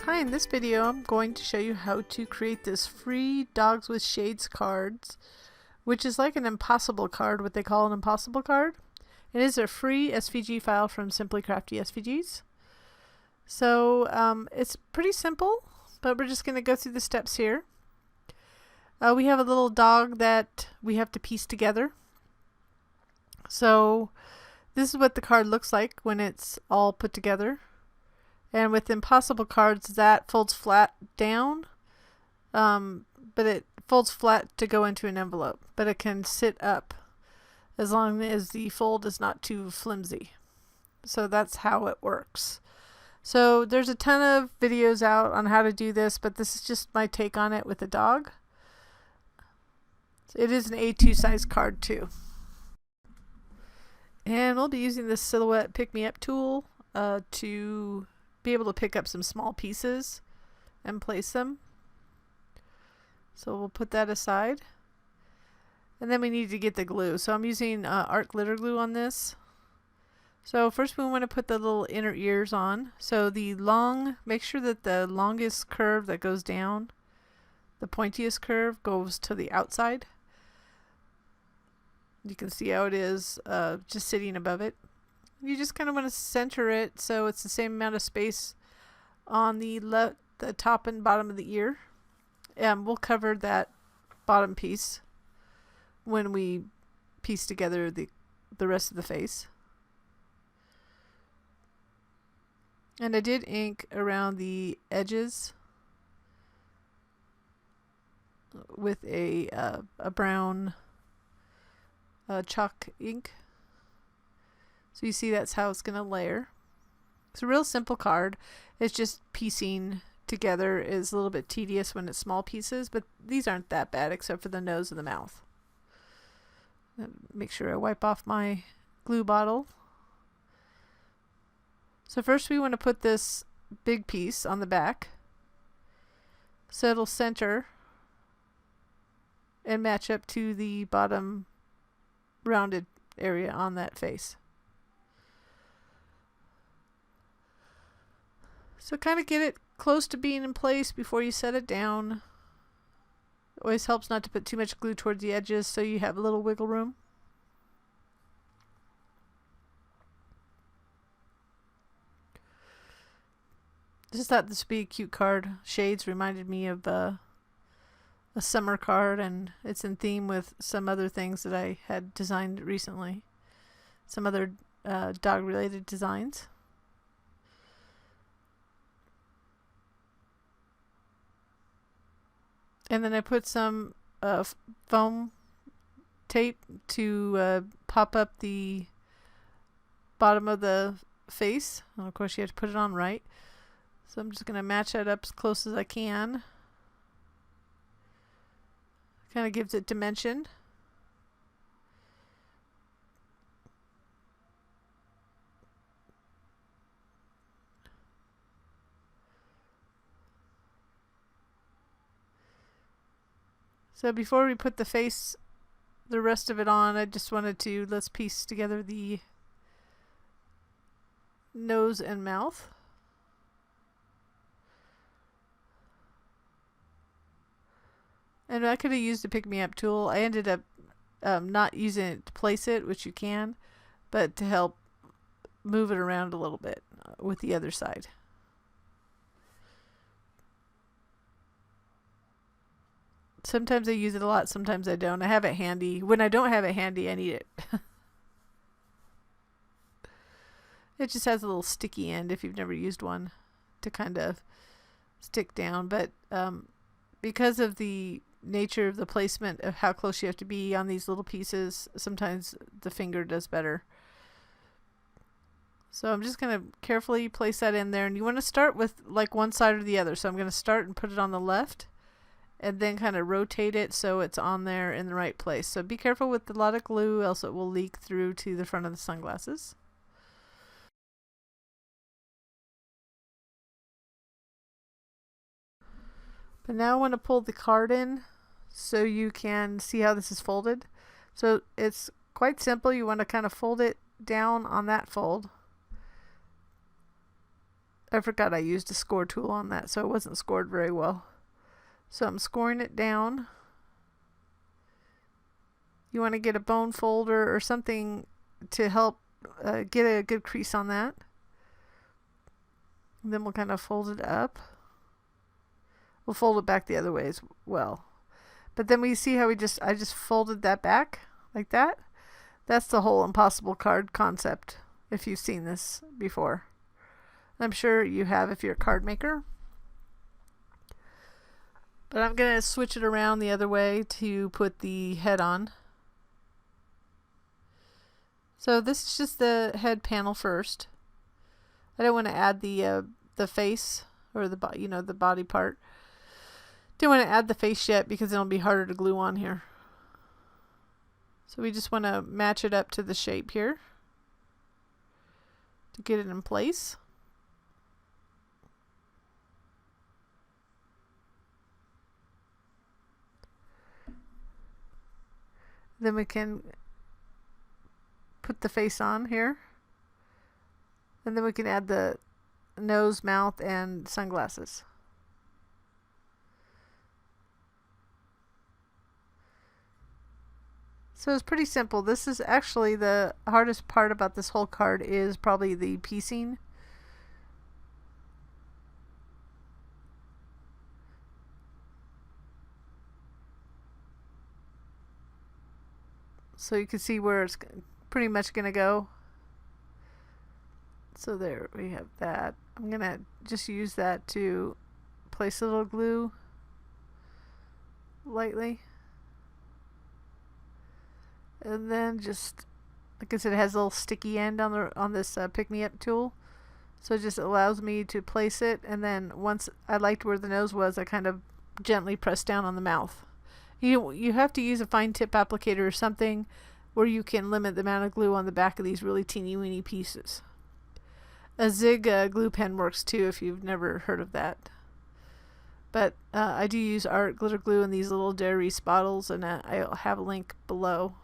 Hi, in this video I'm going to show you how to create this free Dogs with Shades cards, which is like an impossible card, what they call an impossible card. It is a free SVG file from Simply Crafty SVGs. So it's pretty simple, but we're just going to go through the steps here. We have a little dog that we have to piece together. So this is what the card looks like when it's all put together. And with impossible cards, that folds flat down, but it folds flat to go into an envelope, but it can sit up as long as the fold is not too flimsy. So that's how it works. So there's a ton of videos out on how to do this, but this is just my take on it with a dog. It is an A2 size card too. And we'll be using this silhouette pick-me-up tool to be able to pick up some small pieces and place them. So we'll put that aside. And then we need to get the glue. So I'm using art glitter glue on this. So first we want to put the little inner ears on. So make sure that the longest curve that goes down, the pointiest curve, goes to the outside. You can see how it is just sitting above it. You just kind of want to center it so it's the same amount of space on the top and bottom of the ear. And we'll cover that bottom piece when we piece together the rest of the face. And I did ink around the edges with a brown chalk ink. So you see that's how it's going to layer. It's a real simple card. It's just piecing together is a little bit tedious when it's small pieces, but these aren't that bad except for the nose and the mouth. Make sure I wipe off my glue bottle. So first we want to put this big piece on the back so it'll center and match up to the bottom rounded area on that face. So kind of get it close to being in place before you set it down. It always helps not to put too much glue towards the edges so you have a little wiggle room. Just thought this would be a cute card. Shades reminded me of a summer card, and it's in theme with some other things that I had designed recently. Some other dog related designs. And then I put some foam tape to pop up the bottom of the face. And of course you have to put it on right. So I'm just going to match that up as close as I can. Kind of gives it dimension. So before we put the rest of it on, I just wanted to, let's piece together the nose and mouth. And I could have used a pick-me-up tool. I ended up not using it to place it, which you can, but to help move it around a little bit with the other side. Sometimes I use it a lot, sometimes I don't. I have it handy. When I don't have it handy, I need it. It just has a little sticky end if you've never used one to kind of stick down. But because of the nature of the placement of how close you have to be on these little pieces, sometimes the finger does better. So I'm just going to carefully place that in there. And you want to start with like one side or the other. So I'm going to start and put it on the left, and then kind of rotate it so it's on there in the right place. So be careful with a lot of glue, else it will leak through to the front of the sunglasses. But now I want to pull the card in so you can see how this is folded. So it's quite simple. You want to kind of fold it down on that fold. I forgot I used a score tool on that, so it wasn't scored very well. So I'm scoring it down. You want to get a bone folder or something to help get a good crease on that. And then we'll kind of fold it up. We'll fold it back the other way as well. But then we see how I just folded that back like that. That's the whole impossible card concept, if you've seen this before. I'm sure you have if you're a card maker. But I'm going to switch it around the other way to put the head on. So this is just the head panel first. I don't want to add the face or the body part. Don't want to add the face yet because it'll be harder to glue on here. So we just want to match it up to the shape here to get it in place. Then we can put the face on here. And then we can add the nose, mouth, and sunglasses. So it's pretty simple. This is actually the hardest part about this whole card is probably the piecing. So you can see where it's pretty much going to go. So there we have that. I'm going to just use that to place a little glue lightly. And then just, like I said, it has a little sticky end on this pick-me-up tool. So it just allows me to place it. And then once I liked where the nose was, I kind of gently press down on the mouth. You have to use a fine tip applicator or something where you can limit the amount of glue on the back of these really teeny weeny pieces. A zig glue pen works too if you've never heard of that. But I do use art glitter glue in these little Dairy bottles, and I'll have a link below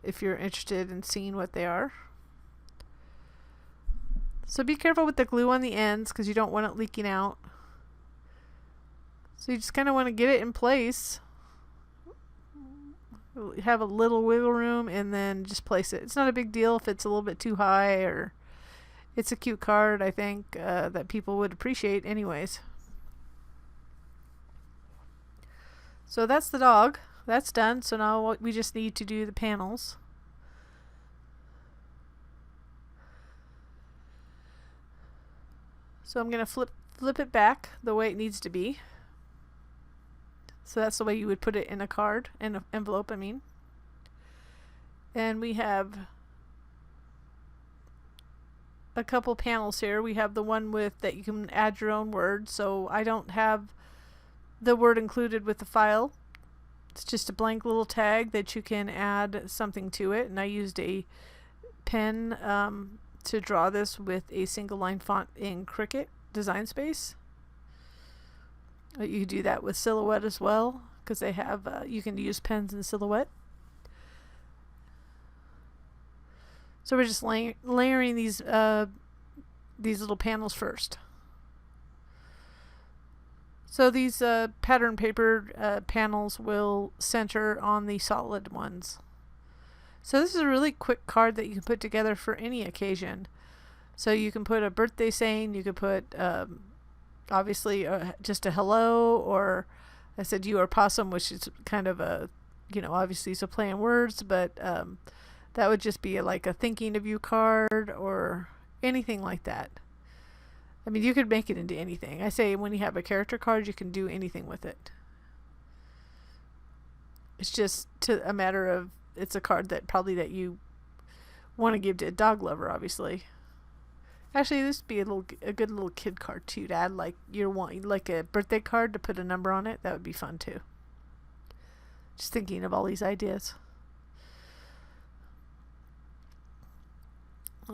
if you're interested in seeing what they are. So be careful with the glue on the ends because you don't want it leaking out. So you just kind of want to get it in place. Have a little wiggle room and then just place it. It's not a big deal if it's a little bit too high, or it's a cute card, I think, that people would appreciate anyways. So that's the dog. That's done. So now we just need to do the panels. So I'm going to flip it back the way it needs to be. So that's the way you would put it in a card, in an envelope, I mean. And we have a couple panels here. We have the one with that you can add your own words. So I don't have the word included with the file. It's just a blank little tag that you can add something to it. And I used a pen to draw this with a single line font in Cricut Design Space. You do that with Silhouette as well, because they have you can use pens in Silhouette. So we're just layering these little panels first. So these pattern paper panels will center on the solid ones. So this is a really quick card that you can put together for any occasion. So you can put a birthday saying, you could put obviously just a hello, or I said you are possum, which is kind of a, obviously it's a play on words, but that would just be like a thinking of you card or anything like that. I mean, you could make it into anything. I say when you have a character card, you can do anything with it. It's just a matter of, it's a card that you want to give to a dog lover, obviously. Actually, this would be a good little kid card too, to add like a birthday card to put a number on it. That would be fun too. Just thinking of all these ideas.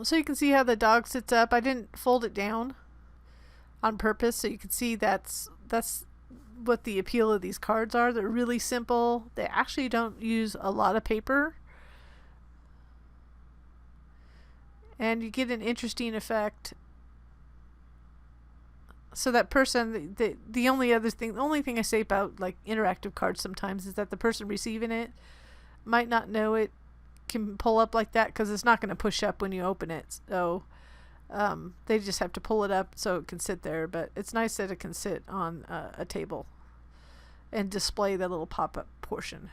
So you can see how the dog sits up. I didn't fold it down on purpose, so you can see that's what the appeal of these cards are. They're really simple. They actually don't use a lot of paper. And you get an interesting effect So that person, the only thing I say about like interactive cards sometimes is that the person receiving it might not know it can pull up like that, because it's not going to push up when you open it. So they just have to pull it up so it can sit there. But it's nice that it can sit on a table and display the little pop-up portion.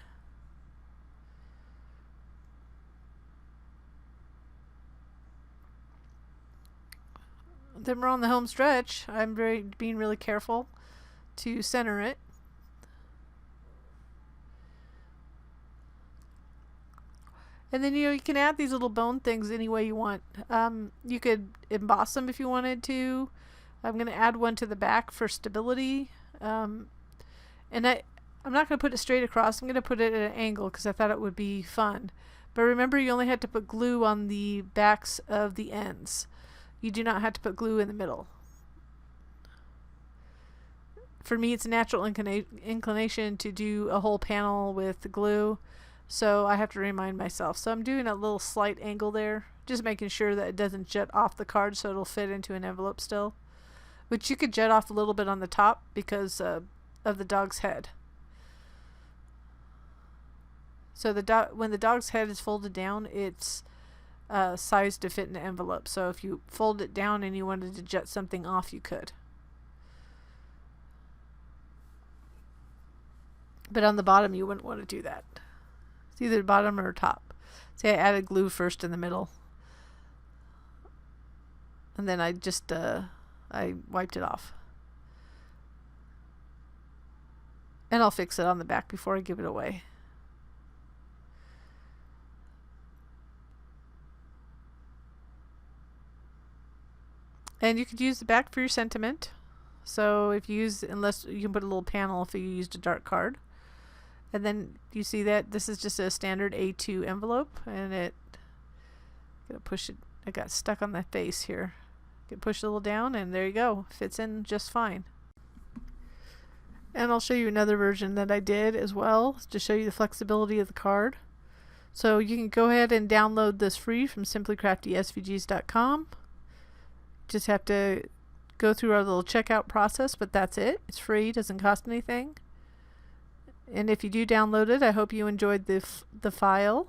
Then we're on the home stretch. I'm being really careful to center it. And then you can add these little bone things any way you want. You could emboss them if you wanted to. I'm going to add one to the back for stability. And I'm not going to put it straight across. I'm going to put it at an angle because I thought it would be fun. But remember, you only had to put glue on the backs of the ends. You do not have to put glue in the middle. For me, it's a natural inclination to do a whole panel with glue, so I have to remind myself. So I'm doing a little slight angle there, just making sure that it doesn't jut off the card so it'll fit into an envelope still. Which you could jut off a little bit on the top because of the dog's head. So when the dog's head is folded down, it's sized to fit in the envelope. So if you fold it down and you wanted to jut something off, you could. But on the bottom, you wouldn't want to do that. It's either bottom or top. See, I added glue first in the middle. And then I just I wiped it off. And I'll fix it on the back before I give it away. And you could use the back for your sentiment. So if you use, unless you can put a little panel if you used a dark card. And then you see that this is just a standard A2 envelope, and gonna push it. I got stuck on the face here. Get push a little down, and there you go. Fits in just fine. And I'll show you another version that I did as well to show you the flexibility of the card. So you can go ahead and download this free from simplycraftysvgs.com. Just have to go through our little checkout process, but that's it. It's free, doesn't cost anything. And if you do download it, I hope you enjoyed the file.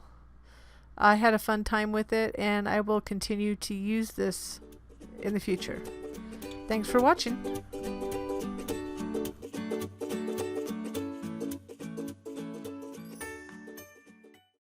I had a fun time with it, and I will continue to use this in the future. Thanks for watching.